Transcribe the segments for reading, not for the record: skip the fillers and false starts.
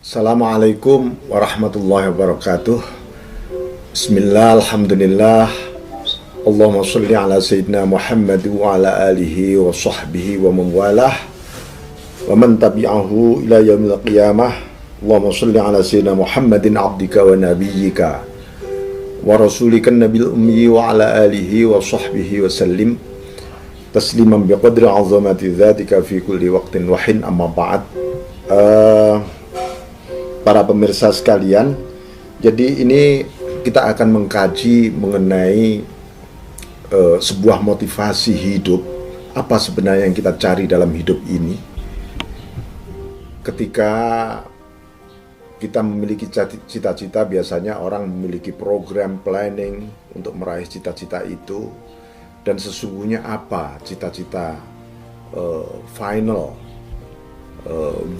Assalamualaikum warahmatullahi wabarakatuh. Bismillah, alhamdulillah. Allahumma salli ala Sayyidina Muhammad wa ala alihi wa sahbihi wa mawalah wa man tabi'ahu ila yaumil qiyamah. Allahumma salli ala Sayyidina Muhammadin abdika wa nabiyyika wa rasulika nabil ummi wa ala alihi wa sahbihi wa sallim tasliman biqadri azamati dzatika fi kulli waqtin wa hin, amma ba'd. Para pemirsa sekalian, jadi ini kita akan mengkaji mengenai sebuah motivasi hidup. Apa sebenarnya yang kita cari dalam hidup ini? Ketika kita memiliki cita-cita, biasanya orang memiliki program planning untuk meraih cita-cita itu. Dan sesungguhnya apa cita-cita final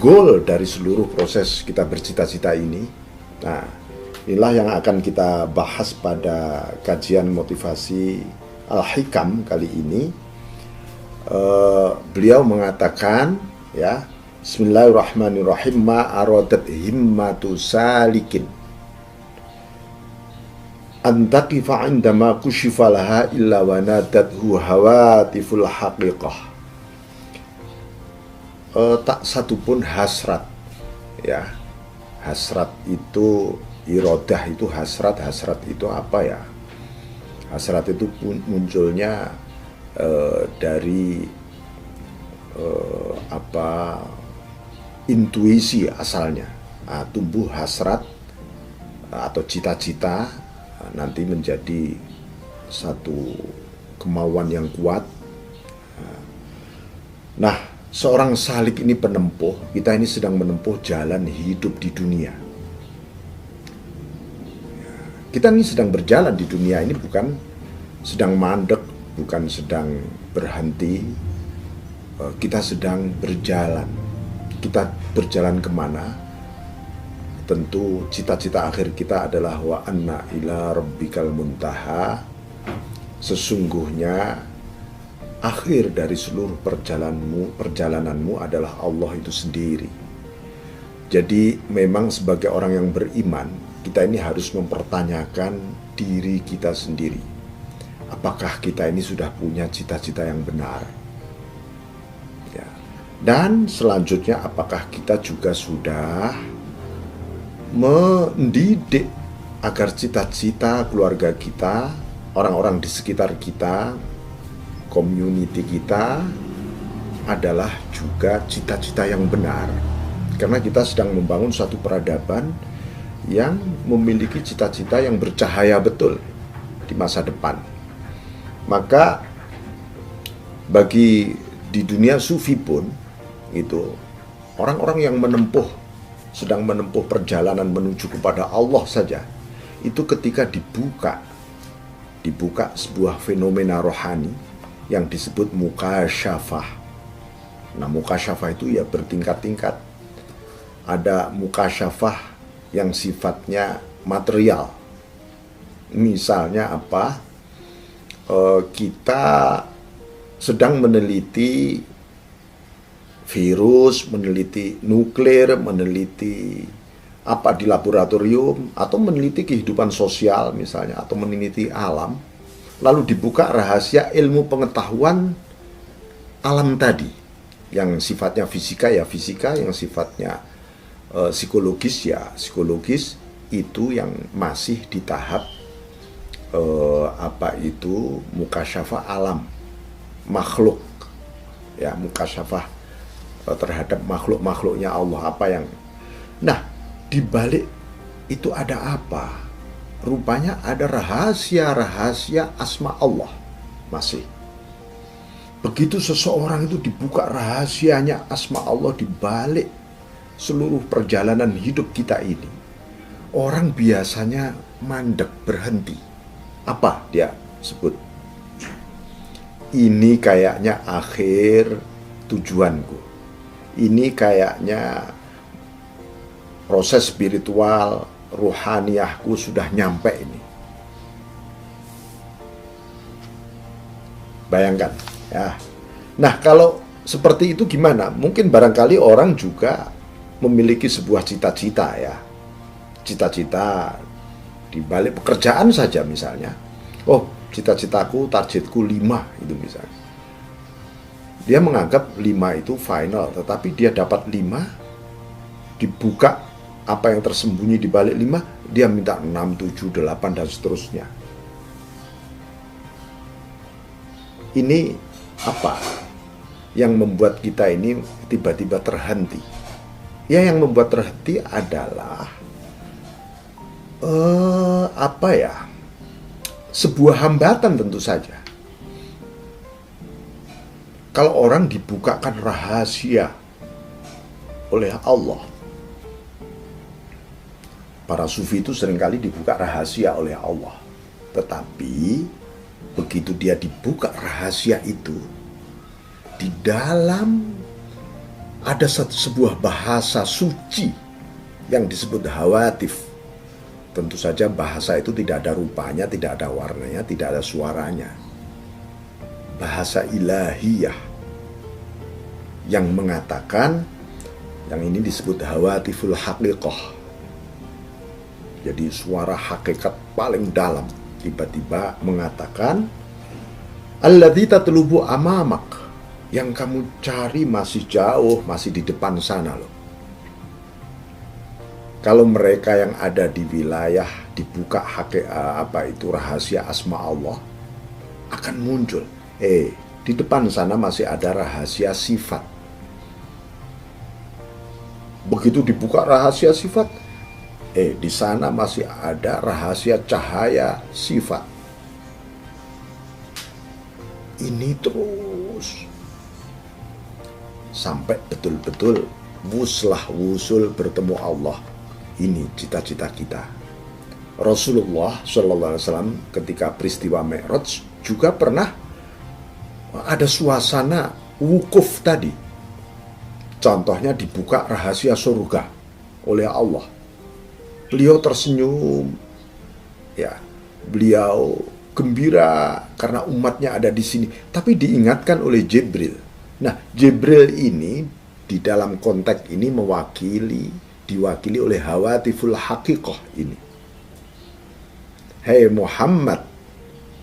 goal dari seluruh proses kita bercita-cita ini? Nah, inilah yang akan kita bahas pada kajian motivasi Al-Hikam kali ini. Beliau mengatakan, ya, Bismillahirrahmanirrahim, ma aradat himmatu salikin antaqifa indama kushifa laha illa wa nadathu hawatiful haqiqah. Tak satupun hasrat, ya, hasrat itu irodah, itu hasrat itu apa ya? Hasrat itu pun munculnya dari intuisi asalnya. Tumbuh hasrat atau cita-cita nanti menjadi satu kemauan yang kuat. Nah, seorang salik ini penempuh, kita ini sedang menempuh jalan hidup di dunia. Kita ini sedang berjalan di dunia ini, bukan sedang mandek, bukan sedang berhenti. Kita sedang berjalan. Kita berjalan kemana? Tentu cita-cita akhir kita adalah wa anna ila rabbikal muntaha. Sesungguhnya akhir dari seluruh perjalananmu adalah Allah itu sendiri. Jadi memang sebagai orang yang beriman, kita ini harus mempertanyakan diri kita sendiri. Apakah kita ini sudah punya cita-cita yang benar? Ya. Dan selanjutnya, apakah kita juga sudah mendidik agar cita-cita keluarga kita, orang-orang di sekitar kita, community kita adalah juga cita-cita yang benar. Karena kita sedang membangun suatu peradaban yang memiliki cita-cita yang bercahaya betul di masa depan. Maka bagi di dunia sufi pun itu, orang-orang yang sedang menempuh perjalanan menuju kepada Allah saja, itu ketika dibuka sebuah fenomena rohani yang disebut mukasyafah. Nah, mukasyafah itu ya bertingkat-tingkat. Ada mukasyafah yang sifatnya material. Misalnya apa? Kita sedang meneliti virus, meneliti nuklir, meneliti apa di laboratorium, atau meneliti kehidupan sosial misalnya, atau meneliti alam. Lalu dibuka rahasia ilmu pengetahuan alam tadi, yang sifatnya fisika ya fisika, yang sifatnya psikologis ya psikologis. Itu yang masih di tahap mukasyafah alam, makhluk, ya, mukasyafah terhadap makhluk-makhluknya Allah. Nah, di balik itu ada apa? Rupanya ada rahasia-rahasia asma Allah masih. Begitu seseorang itu dibuka rahasianya asma Allah di balik seluruh perjalanan hidup kita ini, orang biasanya mandek, berhenti. Apa dia sebut? Ini kayaknya akhir tujuanku. Ini kayaknya proses spiritual ruhaniyahku sudah nyampe ini. Bayangkan, ya. Nah, kalau seperti itu gimana? Mungkin barangkali orang juga memiliki sebuah cita-cita ya. Cita-cita di balik pekerjaan saja misalnya. Oh, cita-citaku, targetku 5 itu misalnya. Dia menganggap 5 itu final, tetapi dia dapat 5, dibuka apa yang tersembunyi di balik 5, dia minta 6, 7, 8 dan seterusnya. Ini apa yang membuat kita ini tiba-tiba terhenti? Ya, yang membuat terhenti adalah sebuah hambatan tentu saja. Kalau orang dibukakan rahasia oleh Allah, para sufi itu seringkali dibuka rahasia oleh Allah. Tetapi begitu dia dibuka rahasia itu, di dalam ada sebuah bahasa suci yang disebut hawatif. Tentu saja bahasa itu tidak ada rupanya, tidak ada warnanya, tidak ada suaranya. Bahasa ilahiyah yang mengatakan, yang ini disebut hawatiful haqiqah. Jadi suara hakikat paling dalam tiba-tiba mengatakan, alladzi tatlubu amamak, yang kamu cari masih jauh, masih di depan sana loh. Kalau mereka yang ada di wilayah dibuka rahasia asma Allah, akan muncul. Di depan sana masih ada rahasia sifat. Begitu dibuka rahasia sifat, di sana masih ada rahasia cahaya sifat. Ini terus sampai betul-betul wusul bertemu Allah. Ini cita-cita kita. Rasulullah SAW ketika peristiwa Mi'raj juga pernah ada suasana wukuf tadi. Contohnya dibuka rahasia surga oleh Allah. Beliau tersenyum, ya, beliau gembira karena umatnya ada di sini. Tapi diingatkan oleh Jibril. Nah, Jibril ini di dalam konteks ini diwakili oleh hawatiful haqiqah ini. Hei Muhammad,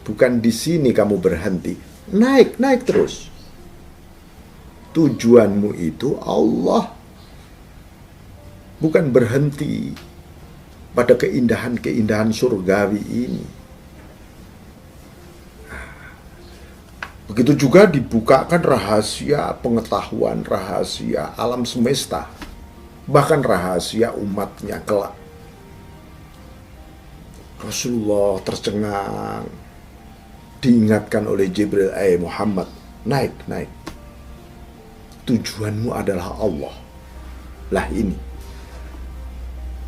bukan di sini kamu berhenti, naik terus. Tujuanmu itu Allah, bukan berhenti pada keindahan-keindahan surgawi ini. Begitu juga dibukakan rahasia pengetahuan, rahasia alam semesta, bahkan rahasia umatnya kelak. Rasulullah tercengang, diingatkan oleh Jibril, Muhammad, naik. Tujuanmu adalah Allah. Lah ini.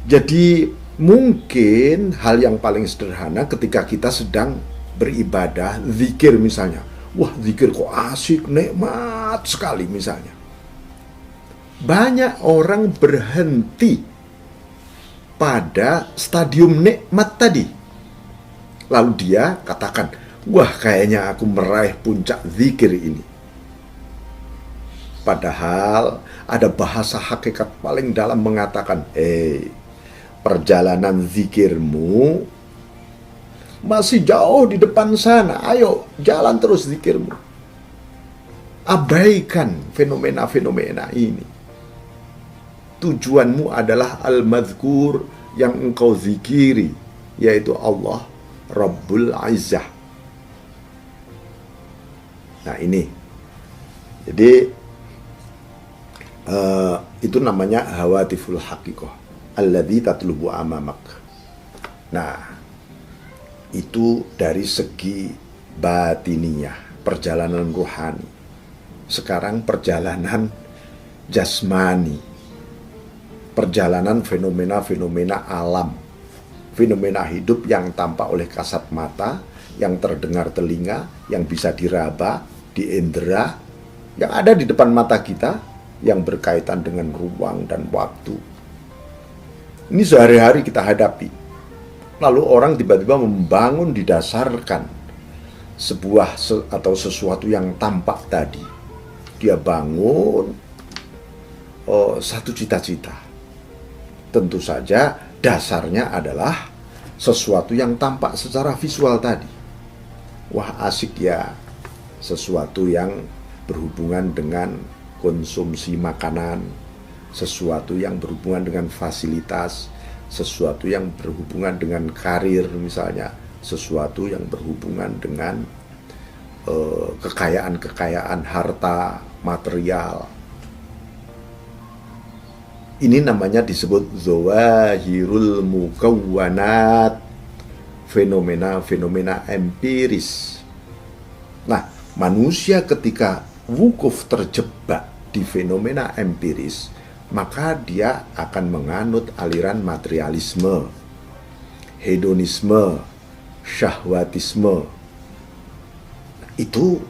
Jadi mungkin hal yang paling sederhana ketika kita sedang beribadah, zikir misalnya. Wah, zikir kok asik, nikmat sekali misalnya. Banyak orang berhenti pada stadium nikmat tadi. Lalu dia katakan, wah kayaknya aku meraih puncak zikir ini. Padahal ada bahasa hakikat paling dalam mengatakan, perjalanan zikirmu masih jauh di depan sana. Ayo, jalan terus zikirmu. Abaikan fenomena-fenomena ini. Tujuanmu adalah al-madhkur yang engkau zikiri, yaitu Allah Rabbul Izzah. Nah ini, jadi itu namanya hawatiful haqiqah, alladzi tatlubu amamak. Nah, itu dari segi batiniyah, perjalanan ruhani. Sekarang perjalanan jasmani, perjalanan fenomena-fenomena alam, fenomena hidup yang tampak oleh kasat mata, yang terdengar telinga, yang bisa diraba, diindera, yang ada di depan mata kita, yang berkaitan dengan ruang dan waktu. Ini sehari-hari kita hadapi. Lalu orang tiba-tiba membangun didasarkan sebuah atau sesuatu yang tampak tadi. Dia bangun, satu cita-cita. Tentu saja dasarnya adalah sesuatu yang tampak secara visual tadi. Wah, asik ya, sesuatu yang berhubungan dengan konsumsi makanan, sesuatu yang berhubungan dengan fasilitas, sesuatu yang berhubungan dengan karir misalnya, sesuatu yang berhubungan dengan kekayaan-kekayaan harta material. Ini namanya disebut zawahirul mukawwanat, fenomena-fenomena empiris. Nah, manusia ketika wukuf terjebak di fenomena empiris, maka dia akan menganut aliran materialisme, hedonisme, syahwatisme. Itu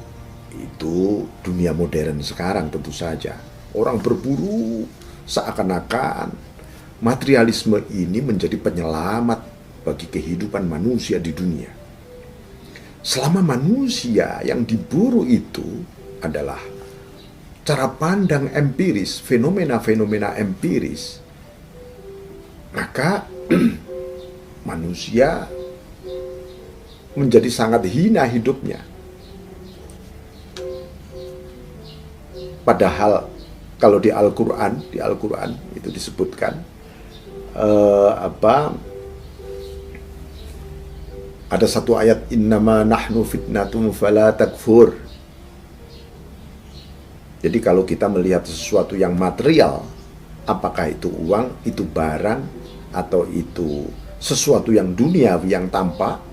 dunia modern sekarang tentu saja. Orang berburu seakan-akan materialisme ini menjadi penyelamat bagi kehidupan manusia di dunia. Selama manusia yang diburu itu adalah cara pandang empiris, fenomena-fenomena empiris, maka manusia menjadi sangat hina hidupnya. Padahal kalau di Al-Quran itu disebutkan ada satu ayat, innama nahnu fitnatum fala takfur. Jadi kalau kita melihat sesuatu yang material, apakah itu uang, itu barang, atau itu sesuatu yang duniawi yang tampak,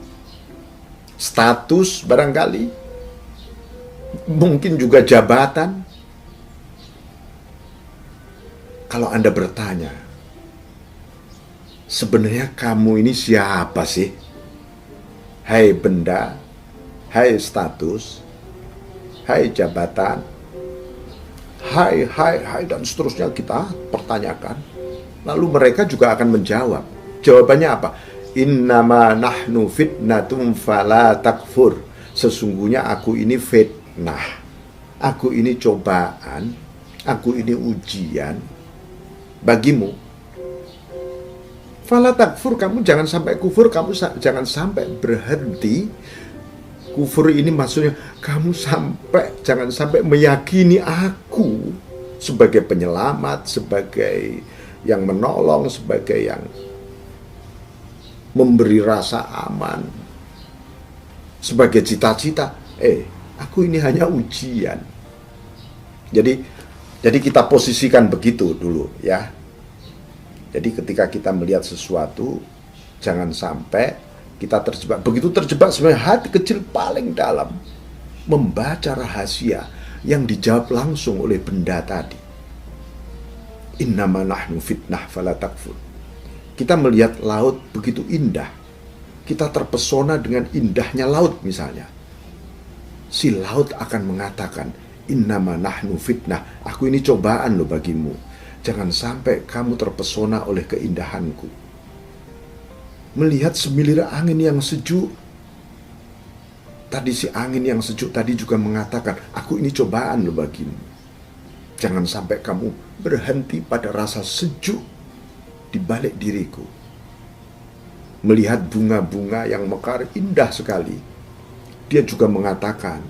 status barangkali, mungkin juga jabatan. Kalau Anda bertanya, sebenarnya kamu ini siapa sih? Hai benda, hai status, hai jabatan, hai dan seterusnya kita pertanyakan. Lalu mereka juga akan menjawab. Jawabannya apa? Innama nahnu fitnatum fala takfur. Sesungguhnya aku ini fitnah, aku ini cobaan, aku ini ujian bagimu. Fala takfur, kamu jangan sampai kufur, kamu jangan sampai berhenti. Kufur ini maksudnya kamu jangan sampai meyakini aku sebagai penyelamat, sebagai yang menolong, sebagai yang memberi rasa aman, sebagai cita-cita. Aku ini hanya ujian. Jadi kita posisikan begitu dulu ya. Jadi ketika kita melihat sesuatu, jangan sampai kita terjebak. Begitu terjebak sebenarnya hati kecil paling dalam membaca rahasia yang dijawab langsung oleh benda tadi. Innama nahnu fitnah fala takfur. Kita melihat laut begitu indah. Kita terpesona dengan indahnya laut misalnya. Si laut akan mengatakan, innama nahnu fitnah, aku ini cobaan loh bagimu. Jangan sampai kamu terpesona oleh keindahanku. Melihat semilir angin yang sejuk, tadi si angin yang sejuk tadi juga mengatakan, aku ini cobaan loh bagimu. Jangan sampai kamu berhenti pada rasa sejuk di balik diriku. Melihat bunga-bunga yang mekar indah sekali, dia juga mengatakan,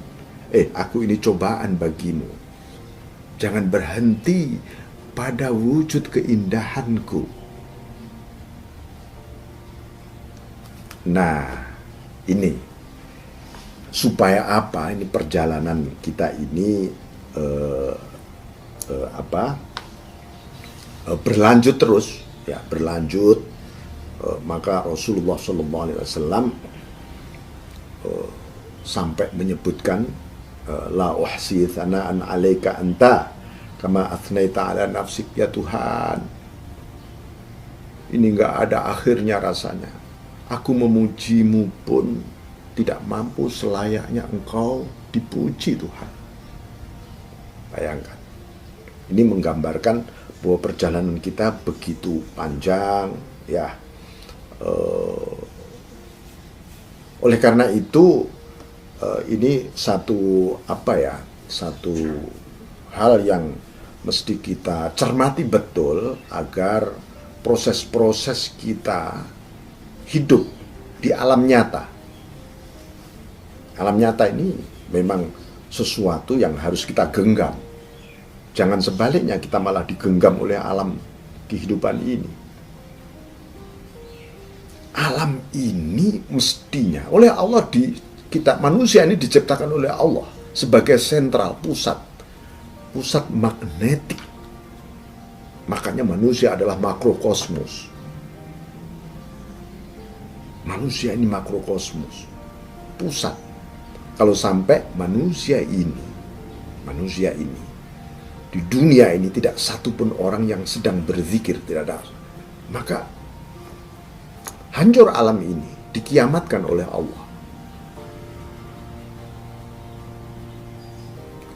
aku ini cobaan bagimu. Jangan berhenti pada wujud keindahanku. Nah, ini supaya apa? Ini perjalanan kita ini berlanjut terus, ya berlanjut. Maka Rasulullah SAW sampai menyebutkan la uhsi thana'an 'alaika anta kama athnaita 'ala nafsik, ya Tuhan, ini enggak ada akhirnya rasanya. Aku memujimu pun tidak mampu selayaknya engkau dipuji, Tuhan. Bayangkan. Ini menggambarkan bahwa perjalanan kita begitu panjang, ya. Oleh karena itu, ini satu hal yang mesti kita cermati betul agar proses-proses kita hidup di alam nyata. Alam nyata ini memang sesuatu yang harus kita genggam. Jangan sebaliknya kita malah digenggam oleh alam kehidupan ini. Alam ini mestinya oleh Allah kita manusia ini diciptakan oleh Allah sebagai sentral, pusat magnetik. Makanya manusia adalah makrokosmos. Manusia ini makrokosmos, pusat. Kalau sampai manusia ini di dunia ini tidak satupun orang yang sedang berzikir, tidak ada, maka hancur alam ini, dikiamatkan oleh Allah.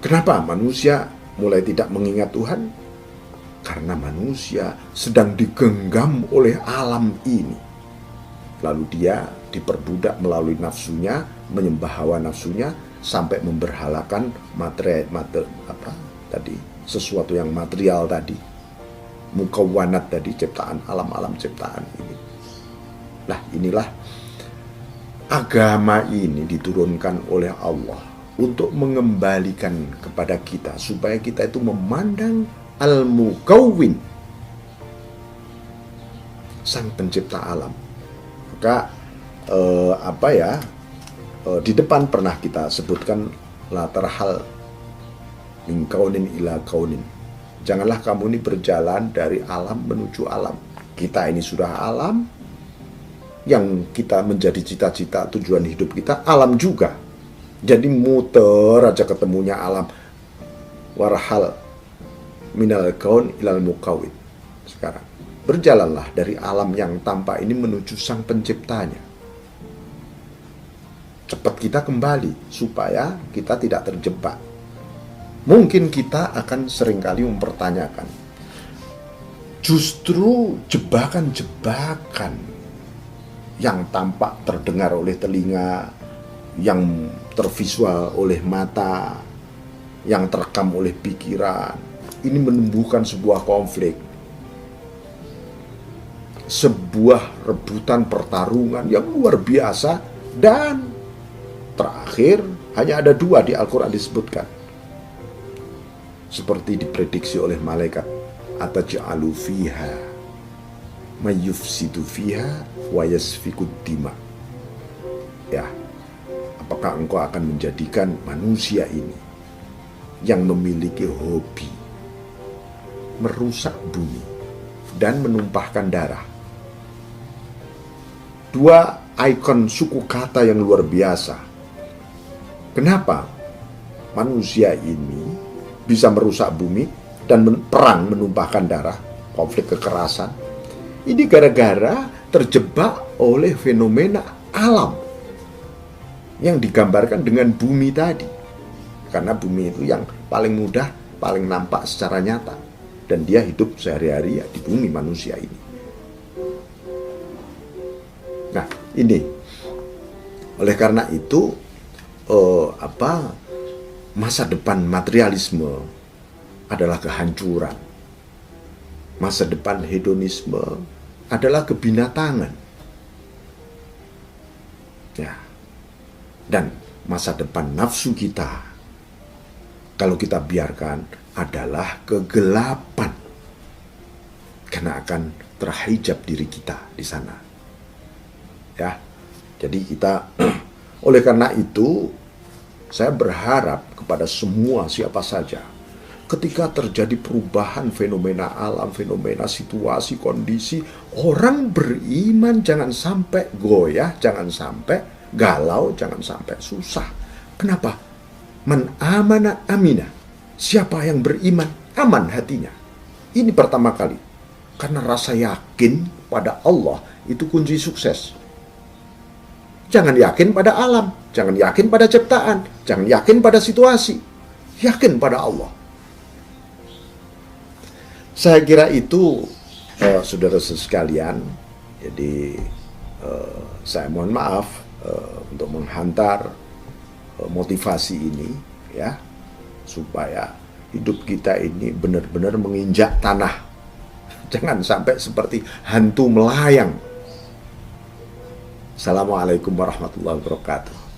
Kenapa manusia mulai tidak mengingat Tuhan? Karena manusia sedang digenggam oleh alam ini. Lalu dia diperbudak melalui nafsunya, menyembah hawa nafsunya, sampai memberhalakan sesuatu yang material tadi, mukawwanat tadi, ciptaan, alam-alam ciptaan ini. Nah, inilah agama ini diturunkan oleh Allah untuk mengembalikan kepada kita supaya kita itu memandang al-mukawwin, sang pencipta alam. Maka di depan pernah kita sebutkan la tarhal min kaunin ila kaunin. Janganlah kamu ini berjalan dari alam menuju alam. Kita ini sudah alam, yang kita menjadi cita-cita tujuan hidup kita alam juga. Jadi muter aja ketemunya alam. Warhal minal kaun ilal mukawwin. Sekarang berjalanlah dari alam yang tampak ini menuju sang penciptanya. Cepat kita kembali supaya kita tidak terjebak. Mungkin kita akan seringkali mempertanyakan, justru jebakan-jebakan yang tampak terdengar oleh telinga, yang tervisual oleh mata, yang terekam oleh pikiran, ini menumbuhkan sebuah konflik, sebuah rebutan pertarungan yang luar biasa. Dan terakhir hanya ada dua di Al-Quran disebutkan, seperti diprediksi oleh malaikat, ataj'alu fiha mayyufsidu fiha wa yasfikud dima. Ya, apakah engkau akan menjadikan manusia ini yang memiliki hobi merusak bumi dan menumpahkan darah? Dua ikon suku kata yang luar biasa. Kenapa manusia ini bisa merusak bumi dan perang, menumpahkan darah, konflik kekerasan? Ini gara-gara terjebak oleh fenomena alam yang digambarkan dengan bumi tadi. Karena bumi itu yang paling mudah, paling nampak secara nyata, dan dia hidup sehari-hari ya di bumi manusia ini. Nah, ini oleh karena itu masa depan materialisme adalah kehancuran. Masa depan hedonisme adalah kebinatangan. Ya. Dan masa depan nafsu kita, kalau kita biarkan, adalah kegelapan. Karena akan terhijab diri kita di sana. Ya. Jadi kita oleh karena itu saya berharap kepada semua siapa saja, ketika terjadi perubahan fenomena alam, fenomena situasi, kondisi, orang beriman jangan sampai goyah, jangan sampai galau, jangan sampai susah. Kenapa? Man amana amina. Siapa yang beriman, aman hatinya. Ini pertama kali. Karena rasa yakin pada Allah itu kunci sukses. Jangan yakin pada alam, jangan yakin pada ciptaan, jangan yakin pada situasi, yakin pada Allah. Saya kira itu, saudara sekalian. Jadi saya mohon maaf untuk menghantar motivasi ini, ya, supaya hidup kita ini benar-benar menginjak tanah. Jangan sampai seperti hantu melayang. Assalamualaikum warahmatullahi wabarakatuh.